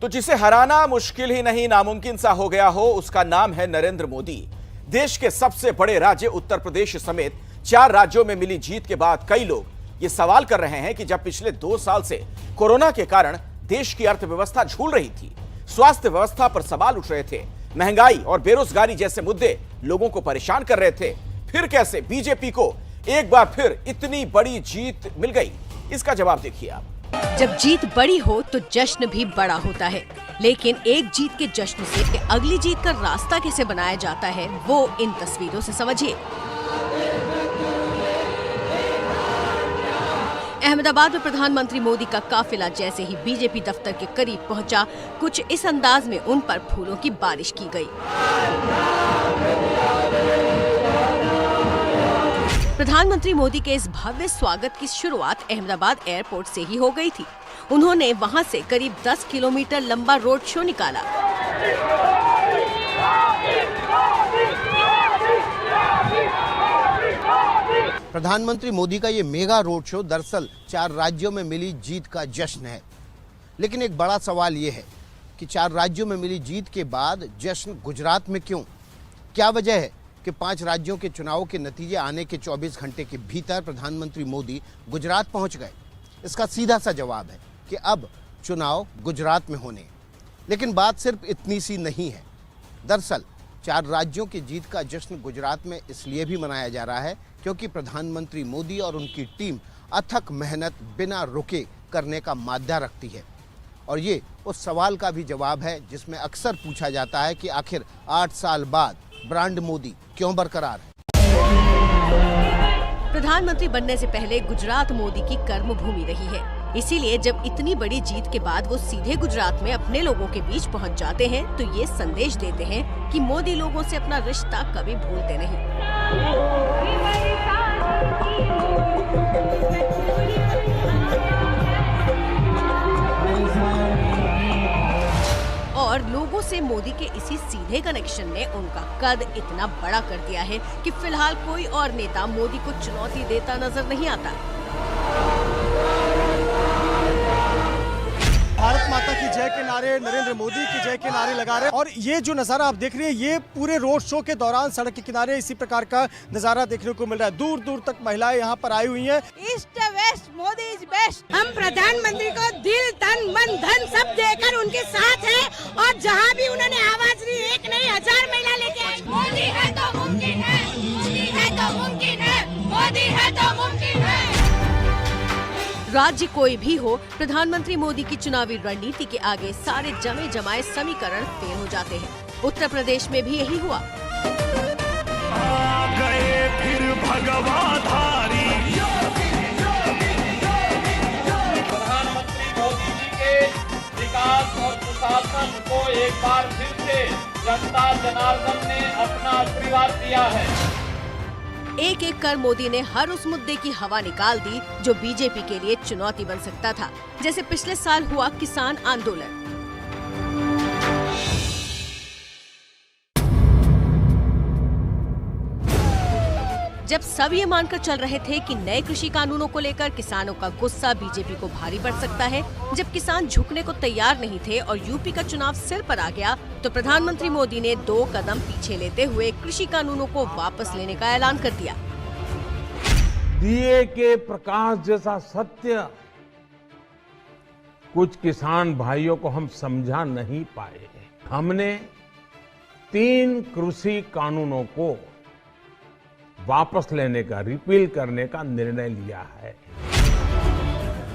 तो जिसे हराना मुश्किल ही नहीं नामुमकिन सा हो गया हो, उसका नाम है नरेंद्र मोदी। देश के सबसे बड़े राज्य उत्तर प्रदेश समेत 4 राज्यों में मिली जीत के बाद कई लोग ये सवाल कर रहे हैं कि जब पिछले 2 साल से कोरोना के कारण देश की अर्थव्यवस्था झूल रही थी, स्वास्थ्य व्यवस्था पर सवाल उठ रहे थे, महंगाई और बेरोजगारी जैसे मुद्दे लोगों को परेशान कर रहे थे, फिर कैसे बीजेपी को एक बार फिर इतनी बड़ी जीत मिल गई? इसका जवाब देखिए आप। जब जीत बड़ी हो तो जश्न भी बड़ा होता है, लेकिन एक जीत के जश्न से अगली जीत का रास्ता कैसे बनाया जाता है वो इन तस्वीरों से समझिए। अहमदाबाद में प्रधानमंत्री मोदी का काफिला जैसे ही बीजेपी दफ्तर के करीब पहुंचा, कुछ इस अंदाज में उन पर फूलों की बारिश की गई। प्रधानमंत्री मोदी के इस भव्य स्वागत की शुरुआत अहमदाबाद एयरपोर्ट से ही हो गई थी। उन्होंने वहां से करीब 10 किलोमीटर लंबा रोड शो निकाला। प्रधानमंत्री मोदी का ये मेगा रोड शो दरअसल 4 राज्यों में मिली जीत का जश्न है। लेकिन एक बड़ा सवाल ये है कि 4 राज्यों में मिली जीत के बाद जश्न गुजरात में क्यों? क्या वजह है कि 5 राज्यों के चुनाव के नतीजे आने के 24 घंटे के भीतर प्रधानमंत्री मोदी गुजरात पहुंच गए? इसका सीधा सा जवाब है कि अब चुनाव गुजरात में होने। लेकिन बात सिर्फ इतनी सी नहीं है। दरअसल 4 राज्यों की जीत का जश्न गुजरात में इसलिए भी मनाया जा रहा है क्योंकि प्रधानमंत्री मोदी और उनकी टीम अथक मेहनत बिना रुके करने का माद्दा रखती है। और ये उस सवाल का भी जवाब है जिसमें अक्सर पूछा जाता है कि आखिर 8 साल बाद ब्रांड मोदी क्यों बरकरार है? प्रधानमंत्री बनने से पहले गुजरात मोदी की कर्मभूमि रही है। इसीलिए जब इतनी बड़ी जीत के बाद वो सीधे गुजरात में अपने लोगों के बीच पहुंच जाते हैं तो ये संदेश देते हैं कि मोदी लोगों से अपना रिश्ता कभी भूलते नहीं। और लोगों से मोदी के इसी सीधे कनेक्शन ने उनका कद इतना बड़ा कर दिया है कि फिलहाल कोई और नेता मोदी को चुनौती देता नजर नहीं आता। भारत माता की जय के नारे, नरेंद्र मोदी की जय के नारे लगा रहे हैं। और ये जो नज़ारा आप देख रहे हैं, ये पूरे रोड शो के दौरान सड़क के किनारे इसी प्रकार का नज़ारा देखने को मिल रहा है। दूर दूर तक महिलाएं यहाँ पर आई हुई हैं। East west Modi is best. हम प्रधानमंत्री को दिल तन मन धन सब देकर उनके साथ हैं और जहाँ भी उन्होंने आवाज दी, 1 नहीं 1000 महिला लेके आए। मोदी है तो मुमकिन है, मोदी है तो मुमकिन है, मोदी है तो मुमकिन है। राज्य कोई भी हो, प्रधानमंत्री मोदी की चुनावी रणनीति के आगे सारे जमे जमाए समीकरण फेल हो जाते हैं। उत्तर प्रदेश में भी यही हुआ। आ गए फिर भगवाधारी। प्रधानमंत्री मोदी जी के विकास और सुशासन को एक बार फिर से जनता जनार्दन ने अपना आशीर्वाद दिया है। एक एक कर मोदी ने हर उस मुद्दे की हवा निकाल दी जो बीजेपी के लिए चुनौती बन सकता था, जैसे पिछले साल हुआ किसान आंदोलन। जब सब ये मानकर चल रहे थे कि नए कृषि कानूनों को लेकर किसानों का गुस्सा बीजेपी को भारी पड़ सकता है, जब किसान झुकने को तैयार नहीं थे और यूपी का चुनाव सिर पर आ गया, तो प्रधानमंत्री मोदी ने 2 कदम पीछे लेते हुए कृषि कानूनों को वापस लेने का ऐलान कर दिया। दिए के प्रकाश जैसा सत्य कुछ किसान भाइयों को हम समझा नहीं पाए। हमने 3 कृषि कानूनों को वापस लेने का, रिपील करने का निर्णय लिया है।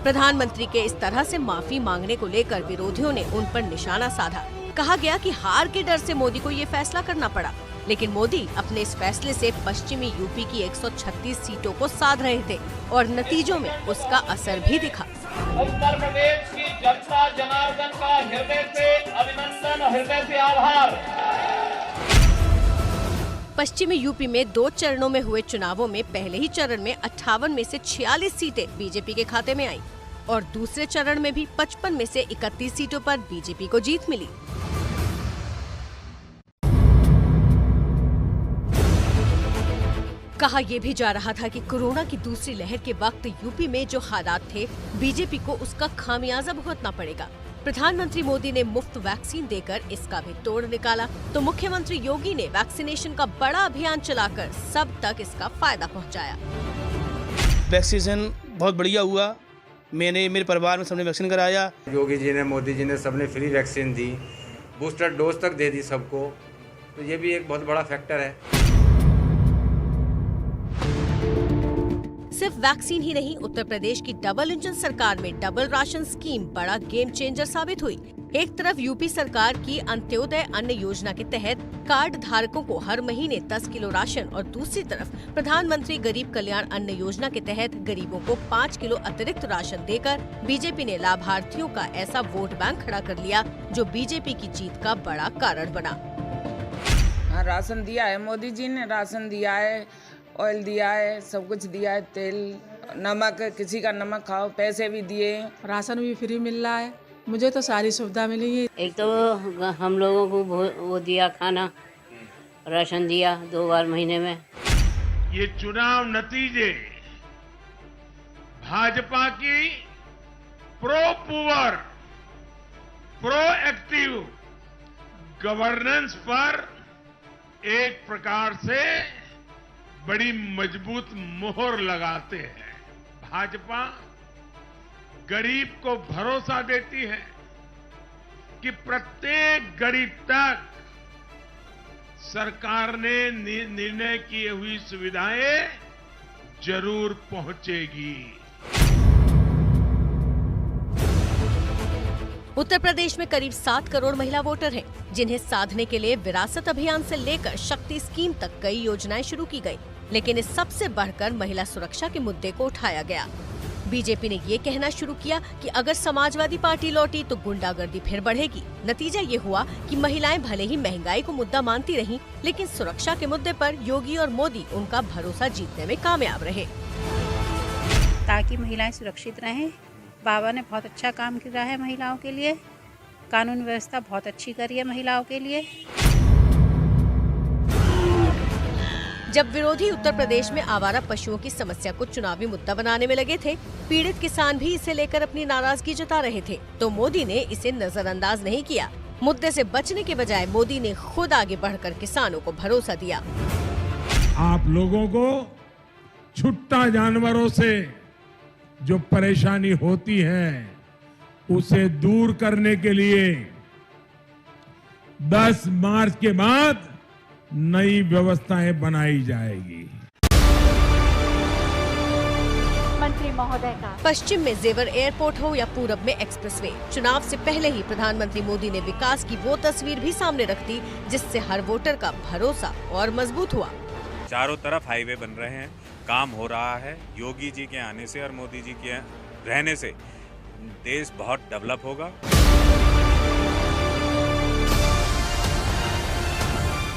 प्रधानमंत्री के इस तरह से माफी मांगने को लेकर विरोधियों ने उन पर निशाना साधा। कहा गया कि हार के डर से मोदी को ये फैसला करना पड़ा, लेकिन मोदी अपने इस फैसले से पश्चिमी यूपी की 136 सीटों को साध रहे थे और नतीजों में उसका असर भी दिखा। उत्तर प्रदेश की जनता जनार्दन का हृदय से अभिनंदन, हृदय से आभार। पश्चिमी यूपी में 2 चरणों में हुए चुनावों में पहले ही चरण में 58 में से 46 सीटें बीजेपी के खाते में आई और दूसरे चरण में भी 55 में से 31 सीटों पर बीजेपी को जीत मिली। कहा यह भी जा रहा था कि कोरोना की दूसरी लहर के वक्त यूपी में जो हालात थे, बीजेपी को उसका खामियाजा भुगतना पड़ेगा। प्रधानमंत्री मोदी ने मुफ्त वैक्सीन देकर इसका भी तोड़ निकाला, तो मुख्यमंत्री योगी ने वैक्सीनेशन का बड़ा अभियान चलाकर सब तक इसका फायदा पहुंचाया। वैक्सीनेशन बहुत बढ़िया हुआ। मैंने, मेरे परिवार में सबने वैक्सीन कराया। योगी जी ने, मोदी जी ने सबने फ्री वैक्सीन दी, बूस्टर डोज तक दे दी सबको, तो ये भी एक बहुत बड़ा फैक्टर है। सिर्फ वैक्सीन ही नहीं, उत्तर प्रदेश की डबल इंजन सरकार में डबल राशन स्कीम बड़ा गेम चेंजर साबित हुई। एक तरफ यूपी सरकार की अंत्योदय अन्न योजना के तहत कार्ड धारकों को हर महीने 10 किलो राशन और दूसरी तरफ प्रधानमंत्री गरीब कल्याण अन्न योजना के तहत गरीबों को 5 किलो अतिरिक्त राशन देकर बीजेपी ने लाभार्थियों का ऐसा वोट बैंक खड़ा कर लिया जो बीजेपी की जीत का बड़ा कारण बना। हाँ, राशन दिया है, मोदी जी ने राशन दिया है, ऑयल दिया है, सब कुछ दिया है, तेल, नमक, किसी का नमक खाओ, पैसे भी दिए, राशन भी फ्री मिल रहा है। मुझे तो सारी सुविधा मिली है। एक तो हम लोगों को वो दिया, खाना, राशन दिया 2 बार महीने में। ये चुनाव नतीजे भाजपा की pro poor, pro active governance पर एक प्रकार से बड़ी मजबूत मोहर लगाते हैं। भाजपा गरीब को भरोसा देती है कि प्रत्येक गरीब तक सरकार ने निर्णय की हुई सुविधाएं जरूर पहुंचेगी। उत्तर प्रदेश में करीब 7 करोड़ महिला वोटर हैं, जिन्हें साधने के लिए विरासत अभियान से लेकर शक्ति स्कीम तक कई योजनाएं शुरू की गई, लेकिन इस सबसे बढ़कर महिला सुरक्षा के मुद्दे को उठाया गया। बीजेपी ने ये कहना शुरू किया कि अगर समाजवादी पार्टी लौटी तो गुंडागर्दी फिर बढ़ेगी। नतीजा ये हुआ कि महिलाएं भले ही महंगाई को मुद्दा मानती रहीं, लेकिन सुरक्षा के मुद्दे पर योगी और मोदी उनका भरोसा जीतने में कामयाब रहे। ताकि महिलाएं सुरक्षित रहें, बाबा ने बहुत अच्छा काम किया है महिलाओं के लिए, कानून व्यवस्था बहुत अच्छी करी है महिलाओं के लिए। जब विरोधी उत्तर प्रदेश में आवारा पशुओं की समस्या को चुनावी मुद्दा बनाने में लगे थे, पीड़ित किसान भी इसे लेकर अपनी नाराजगी जता रहे थे, तो मोदी ने इसे नजरअंदाज नहीं किया। मुद्दे से बचने के बजाय मोदी ने खुद आगे बढ़कर किसानों को भरोसा दिया। आप लोगों को छुट्टा जानवरों से जो परेशानी होती है उसे दूर करने के लिए 10 मार्च के बाद नई व्यवस्थाएं बनाई जाएगी। मंत्री महोदय का पश्चिम में जेवर एयरपोर्ट हो या पूरब में एक्सप्रेसवे, चुनाव से पहले ही प्रधानमंत्री मोदी ने विकास की वो तस्वीर भी सामने रख दी जिससे हर वोटर का भरोसा और मजबूत हुआ। चारों तरफ हाईवे बन रहे हैं, काम हो रहा है। योगी जी के आने से और मोदी जी के रहने से देश बहुत डेवलप होगा।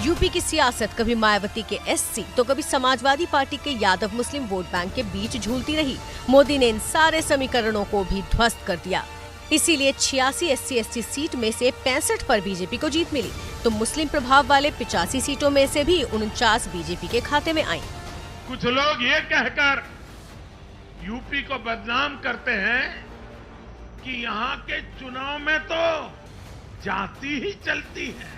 यूपी की सियासत कभी मायावती के एससी तो कभी समाजवादी पार्टी के यादव मुस्लिम वोट बैंक के बीच झूलती रही। मोदी ने इन सारे समीकरणों को भी ध्वस्त कर दिया। इसीलिए 86 SC/ST सीट में से 65 पर बीजेपी को जीत मिली, तो मुस्लिम प्रभाव वाले 85 सीटों में से भी 49 बीजेपी के खाते में आई। कुछ लोग ये कहकर यूपी को बदनाम करते हैं कि यहाँ के चुनाव में तो जाति ही चलती है,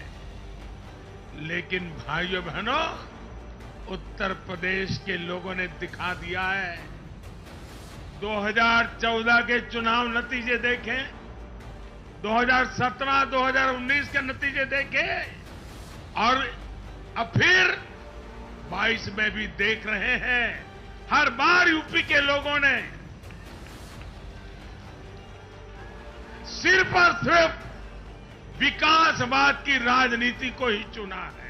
लेकिन भाइयों बहनों, उत्तर प्रदेश के लोगों ने दिखा दिया है। 2014 के चुनाव नतीजे देखें, 2017, 2019 के नतीजे देखें, और अब फिर 22 में भी देख रहे हैं। हर बार यूपी के लोगों ने सिर्फ और सिर्फ विकासवाद की राजनीति को ही चुना है।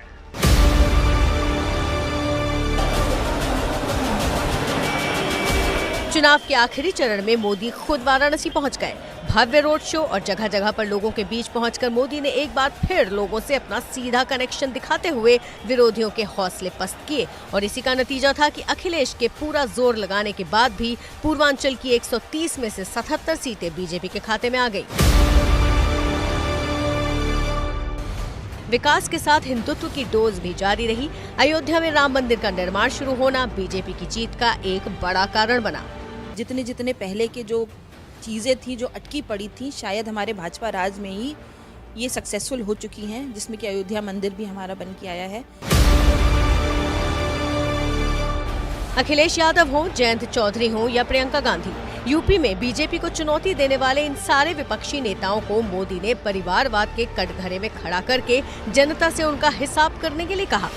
चुनाव के आखिरी चरण में मोदी खुद वाराणसी पहुंच गए। भव्य रोड शो और जगह जगह पर लोगों के बीच पहुंचकर मोदी ने एक बार फिर लोगों से अपना सीधा कनेक्शन दिखाते हुए विरोधियों के हौसले पस्त किए, और इसी का नतीजा था कि अखिलेश के पूरा जोर लगाने के बाद भी पूर्वांचल की 130 में से 77 सीटें बीजेपी के खाते में आ गई। विकास के साथ हिंदुत्व की डोज भी जारी रही। अयोध्या में राम मंदिर का निर्माण शुरू होना बीजेपी की जीत का एक बड़ा कारण बना। जितने पहले के जो चीज़ें थी जो अटकी पड़ी थी, शायद हमारे भाजपा राज में ही ये सक्सेसफुल हो चुकी हैं, जिसमें कि अयोध्या मंदिर भी हमारा बन के आया है। अखिलेश यादव हो, जयंत चौधरी हो या प्रियंका गांधी, यूपी में बीजेपी को चुनौती देने वाले इन सारे विपक्षी नेताओं को मोदी ने परिवारवाद के कटघरे में खड़ा करके जनता से उनका हिसाब करने के लिए कहा।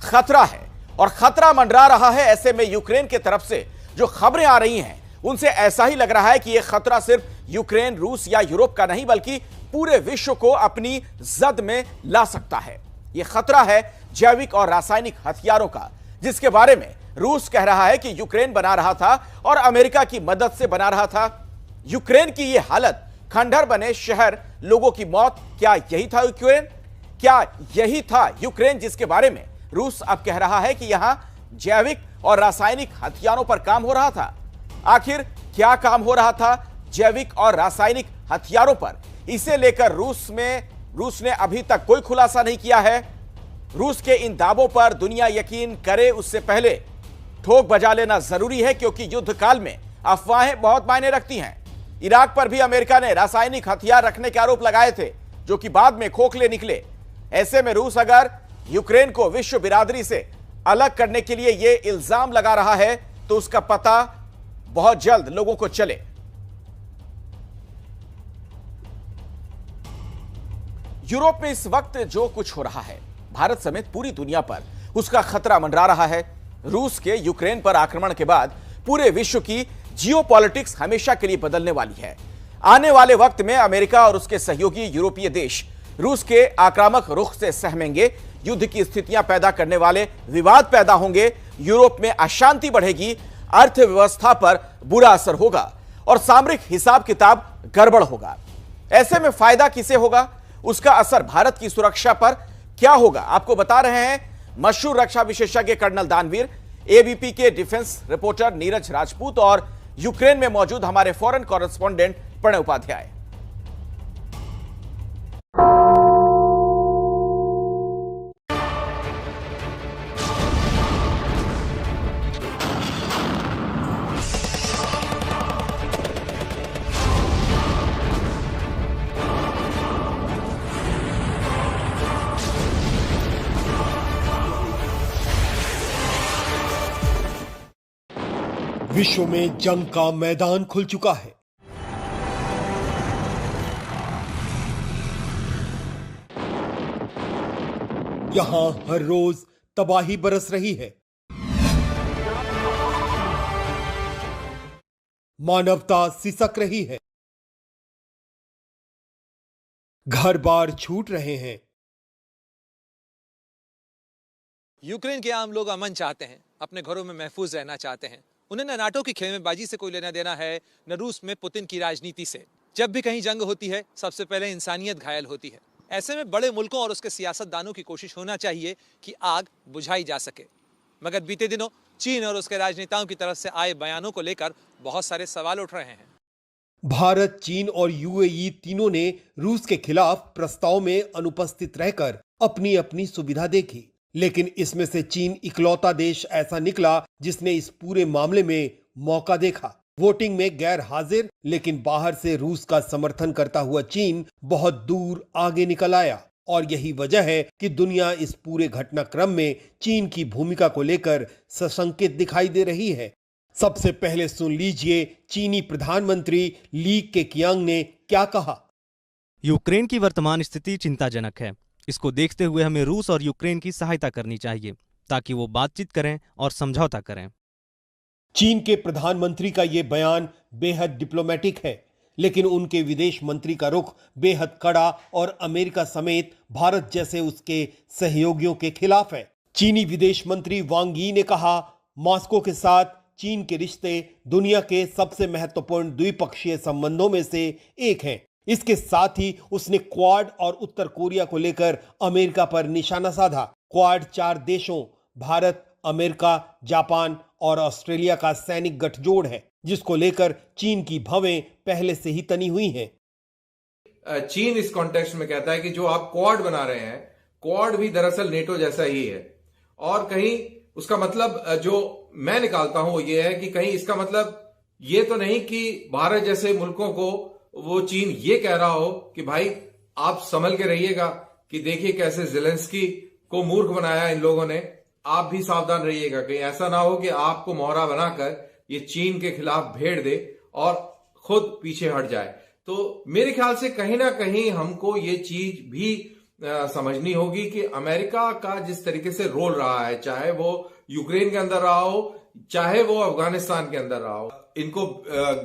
खतरा है और खतरा मंडरा रहा है। ऐसे में यूक्रेन की तरफ से जो खबरें आ रही हैं उनसे ऐसा ही लग रहा है कि यह खतरा सिर्फ यूक्रेन, रूस या यूरोप का नहीं बल्कि पूरे विश्व को अपनी जद में ला सकता है। यह खतरा है जैविक और रासायनिक हथियारों का, जिसके बारे में रूस कह रहा है कि यूक्रेन बना रहा था और अमेरिका की मदद से बना रहा था। यूक्रेन की यह हालत, खंडहर बने शहर, लोगों की मौत, क्या यही था यूक्रेन? क्या यही था यूक्रेन जिसके बारे में रूस अब कह रहा है कि यहां जैविक और रासायनिक हथियारों पर काम हो रहा था? आखिर क्या काम हो रहा था जैविक और रासायनिक हथियारों पर? इसे लेकर रूस ने अभी तक कोई खुलासा नहीं किया है। रूस के इन दावों पर दुनिया यकीन करे उससे पहले ठोक बजा लेना जरूरी है, क्योंकि युद्ध काल में अफवाहें बहुत मायने रखती हैं। इराक पर भी अमेरिका ने रासायनिक हथियार रखने के आरोप लगाए थे, जो कि बाद में खोखले निकले। ऐसे में रूस अगर यूक्रेन को विश्व बिरादरी से अलग करने के लिए यह इल्जाम लगा रहा है तो उसका पता बहुत जल्द लोगों को चले। यूरोप में इस वक्त जो कुछ हो रहा है, भारत समेत पूरी दुनिया पर उसका खतरा मंडरा रहा है। रूस के यूक्रेन पर आक्रमण के बाद पूरे विश्व की जियोपॉलिटिक्स हमेशा के लिए बदलने वाली है। आने वाले वक्त में अमेरिका और उसके सहयोगी यूरोपीय देश रूस के आक्रामक रुख से सहमेंगे। युद्ध की स्थितियां पैदा करने वाले विवाद पैदा होंगे, यूरोप में अशांति बढ़ेगी, अर्थव्यवस्था पर बुरा असर होगा और सामरिक हिसाब किताब गड़बड़ होगा। ऐसे में फायदा किसे होगा? उसका असर भारत की सुरक्षा पर क्या होगा? आपको बता रहे हैं मशहूर रक्षा विशेषज्ञ कर्नल दानवीर, एबीपी के डिफेंस रिपोर्टर नीरज राजपूत और यूक्रेन में मौजूद हमारे फॉरेन कॉरेस्पॉन्डेंट प्रणय उपाध्याय। विश्व में जंग का मैदान खुल चुका है। यहां हर रोज तबाही बरस रही है। मानवता सिसक रही है। घर बार छूट रहे हैं। यूक्रेन के आम लोग अमन चाहते हैं, अपने घरों में महफूज रहना चाहते हैं। उन्हें न नाटो की खेमेबाजी से कोई लेना देना है, न रूस में पुतिन की राजनीति से। जब भी कहीं जंग होती है, सबसे पहले इंसानियत घायल होती है। ऐसे में बड़े मुल्कों और उसके सियासतदानों की कोशिश होना चाहिए कि आग बुझाई जा सके। मगर बीते दिनों चीन और उसके राजनेताओं की तरफ से आए बयानों को लेकर बहुत सारे सवाल उठ रहे हैं। भारत, चीन और यूएई तीनों ने रूस के खिलाफ प्रस्ताव में अनुपस्थित रहकर अपनी अपनी सुविधा देखी, लेकिन इसमें से चीन इकलौता देश ऐसा निकला जिसने इस पूरे मामले में मौका देखा। वोटिंग में गैर हाजिर, लेकिन बाहर से रूस का समर्थन करता हुआ चीन बहुत दूर आगे निकल आया। और यही वजह है कि दुनिया इस पूरे घटनाक्रम में चीन की भूमिका को लेकर सशंकित दिखाई दे रही है। सबसे पहले सुन लीजिए चीनी प्रधानमंत्री ली केकियांग ने क्या कहा। यूक्रेन की वर्तमान स्थिति चिंताजनक है। इसको देखते हुए हमें रूस और यूक्रेन की सहायता करनी चाहिए ताकि वो बातचीत करें और समझौता करें। चीन के प्रधानमंत्री का ये बयान बेहद डिप्लोमेटिक है, लेकिन उनके विदेश मंत्री का रुख बेहद कड़ा और अमेरिका समेत भारत जैसे उसके सहयोगियों के खिलाफ है। चीनी विदेश मंत्री वांग यी ने कहा, मॉस्को के साथ चीन के रिश्ते दुनिया के सबसे महत्वपूर्ण द्विपक्षीय संबंधों में से एक हैं। इसके साथ ही उसने क्वाड और उत्तर कोरिया को लेकर अमेरिका पर निशाना साधा। क्वाड 4 देशों भारत, अमेरिका, जापान और ऑस्ट्रेलिया का सैनिक गठजोड़ है, जिसको लेकर चीन की भवें पहले से ही तनी हुई हैं। चीन इस कॉन्टेक्स्ट में कहता है कि जो आप क्वाड बना रहे हैं, क्वाड भी दरअसल नेटो जैसा ही है। और कहीं उसका मतलब जो मैं निकालता हूं वो ये है कि कहीं इसका मतलब ये तो नहीं कि भारत जैसे मुल्कों को वो चीन ये कह रहा हो कि भाई आप संभल के रहिएगा, कि देखिए कैसे ज़ेलेंस्की को मूर्ख बनाया इन लोगों ने, आप भी सावधान रहिएगा, कहीं ऐसा ना हो कि आपको मोहरा बनाकर ये चीन के खिलाफ भेड़ दे और खुद पीछे हट जाए। तो मेरे ख्याल से कहीं ना कहीं हमको ये चीज भी समझनी होगी कि अमेरिका का जिस तरीके से रोल रहा है, चाहे वो यूक्रेन के अंदर रहा हो, चाहे वो अफगानिस्तान के अंदर रहा हो, इनको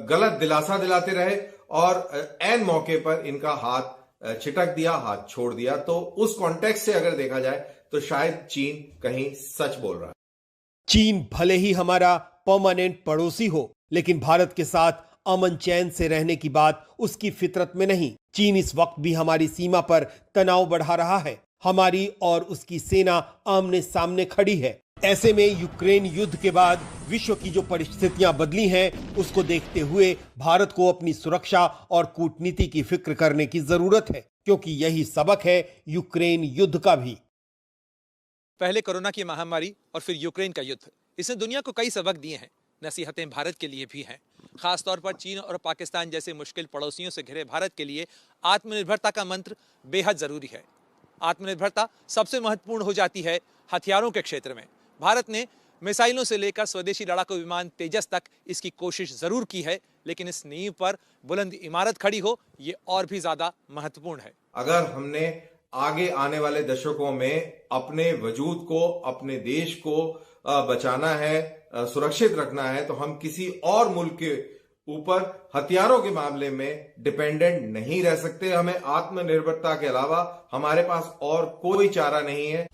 गलत दिलासा दिलाते रहे और ऐन मौके पर इनका हाथ छिटक दिया, हाथ छोड़ दिया। तो उस कॉन्टेक्स्ट से अगर देखा जाए तो शायद चीन कहीं सच बोल रहा है। चीन भले ही हमारा परमानेंट पड़ोसी हो, लेकिन भारत के साथ अमन चैन से रहने की बात उसकी फितरत में नहीं। चीन इस वक्त भी हमारी सीमा पर तनाव बढ़ा रहा है। हमारी और उसकी सेना आमने सामने खड़ी है। ऐसे में यूक्रेन युद्ध के बाद विश्व की जो परिस्थितियां बदली हैं, उसको देखते हुए भारत को अपनी सुरक्षा और कूटनीति की फिक्र करने की जरूरत है, क्योंकि यही सबक है यूक्रेन युद्ध का भी। पहले कोरोना की महामारी और फिर यूक्रेन का युद्ध, इसने दुनिया को कई सबक दिए हैं। नसीहतें भारत के लिए भी हैं। खासतौर पर चीन और पाकिस्तान जैसे मुश्किल पड़ोसियों से घिरे भारत के लिए आत्मनिर्भरता का मंत्र बेहद जरूरी है। आत्मनिर्भरता सबसे महत्वपूर्ण हो जाती है हथियारों के क्षेत्र में। भारत ने मिसाइलों से लेकर स्वदेशी लड़ाकू विमान तेजस तक इसकी कोशिश जरूर की है, लेकिन इस नींव पर बुलंद इमारत खड़ी हो, ये और भी ज्यादा महत्वपूर्ण है। अगर हमने आगे आने वाले दशकों में अपने वजूद को, अपने देश को बचाना है, सुरक्षित रखना है, तो हम किसी और मुल्क के ऊपर हथियारों के मामले में डिपेंडेंट नहीं रह सकते। हमें आत्मनिर्भरता के अलावा हमारे पास और कोई चारा नहीं है।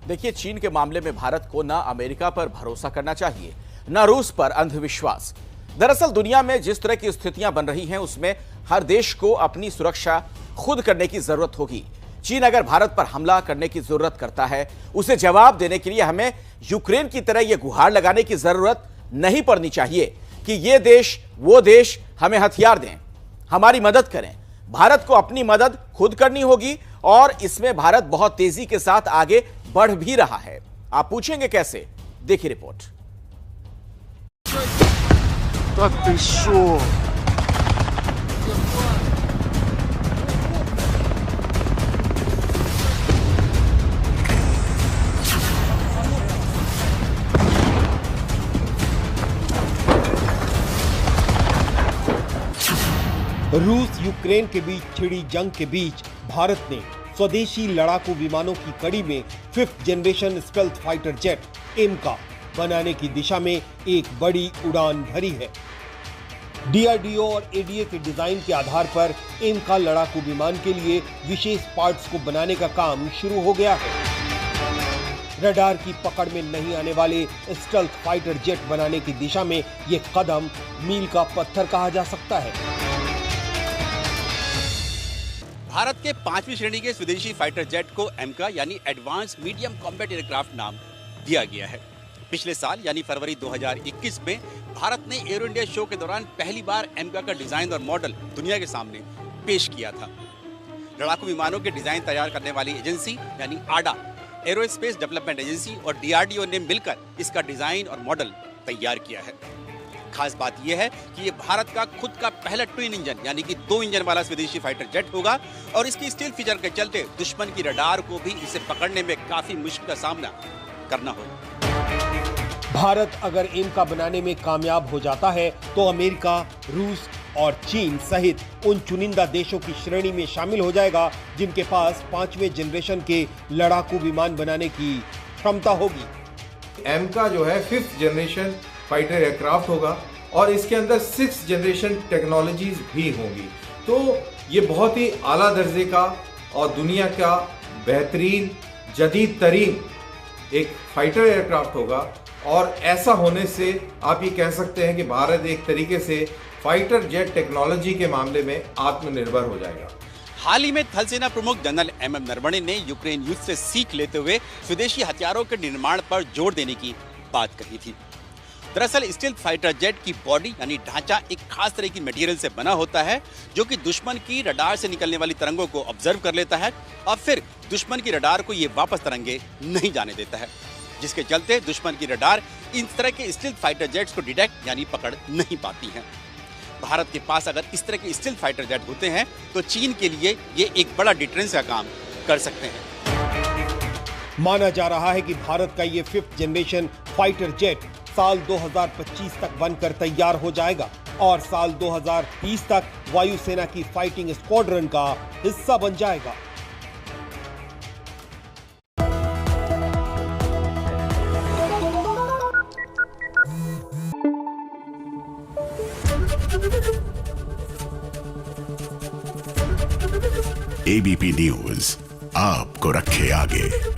देखिए, चीन के मामले में भारत को ना अमेरिका पर भरोसा करना चाहिए, ना रूस पर अंधविश्वास। दरअसल दुनिया में जिस तरह की स्थितियां बन रही हैं, उसमें हर देश को अपनी सुरक्षा खुद करने की जरूरत होगी। चीन अगर भारत पर हमला करने की जरूरत करता है, उसे जवाब देने के लिए हमें यूक्रेन की तरह यह गुहार लगाने की जरूरत नहीं पड़नी चाहिए कि ये देश वो देश हमें हथियार दें, हमारी मदद करें। भारत को अपनी मदद खुद करनी होगी और इसमें भारत बहुत तेजी के साथ आगे बढ़ भी रहा है। आप पूछेंगे कैसे? देखिए रिपोर्ट। रूस यूक्रेन के बीच छिड़ी जंग के बीच भारत ने स्वदेशी लड़ाकू विमानों की कड़ी में 5th generation stealth fighter jet AMCA बनाने की दिशा में एक बड़ी उड़ान भरी है। डीआरडीओ और एडीए के डिजाइन के आधार पर एमका लड़ाकू विमान के लिए विशेष पार्ट्स को बनाने का काम शुरू हो गया है। रडार की पकड़ में नहीं आने वाले स्टेल्थ फाइटर जेट बनाने की दिशा में ये कदम मील का पत्थर कहा जा सकता है। भारत के 5वीं श्रेणी के स्वदेशी फाइटर जेट को एमका यानी एडवांस मीडियम कॉम्बैट एयरक्राफ्ट नाम दिया गया है। पिछले साल यानी फरवरी 2021 में भारत ने एरो इंडिया शो के दौरान पहली बार एमका का डिजाइन और मॉडल दुनिया के सामने पेश किया था। लड़ाकू विमानों के डिजाइन तैयार करने वाली एजेंसी यानी आडा, एरोस्पेस डेवलपमेंट एजेंसी और डीआरडीओ ने मिलकर इसका डिजाइन और मॉडल तैयार किया है। खास बात यह है कि ये भारत का खुद का पहला ट्विन इंजन यानी कि 2 इंजन वाला स्वदेशी फाइटर जेट होगा और इसकी स्टील फीचर के चलते दुश्मन की रडार को भी इसे पकड़ने में काफी मुश्किल का सामना करना होगा। भारत अगर एमका बनाने में कामयाब हो जाता है तो अमेरिका, रूस और चीन सहित उन चुनिंदा देशों की श्रेणी में शामिल हो जाएगा जिनके पास 5वें जनरेशन के लड़ाकू विमान बनाने की क्षमता होगी। एमका जो है 5th जनरेशन फाइटर एयरक्राफ्ट होगा और इसके अंदर 6th जनरेशन टेक्नोलॉजीज भी होंगी। तो ये बहुत ही आला दर्जे का और दुनिया का बेहतरीन जदीद तरीन एक फाइटर एयरक्राफ्ट होगा और ऐसा होने से आप ये कह सकते हैं कि भारत एक तरीके से फाइटर जेट टेक्नोलॉजी के मामले में आत्मनिर्भर हो जाएगा। हाल ही में थल सेना प्रमुख जनरल एमएम नरवणे ने यूक्रेन युद्ध से सीख लेते हुए स्वदेशी हथियारों के निर्माण पर जोर देने की बात कही थी। दरअसल स्टील्थ फाइटर जेट की बॉडी यानी ढांचा एक खास तरह की मटेरियल से बना होता है जो कि दुश्मन की रडार से निकलने वाली तरंगों को ऑब्जर्व कर लेता है और फिर दुश्मन की रडार को ये वापस तरंगे नहीं जाने देता है, जिसके चलते दुश्मन की रडार इन तरह के स्टील्थ फाइटर जेट्स को डिटेक्ट यानी पकड़ नहीं पाती हैं। भारत के पास अगर इस तरह के स्टील्थ फाइटर जेट होते हैं तो चीन के लिए ये एक बड़ा डिटरेंस का काम कर सकते हैं। माना जा रहा है कि भारत का ये 5th जनरेशन फाइटर जेट साल 2025 तक बनकर तैयार हो जाएगा और साल 2030 तक वायुसेना की फाइटिंग स्क्वाड्रन का हिस्सा बन जाएगा। एबीपी न्यूज आपको रखे आगे।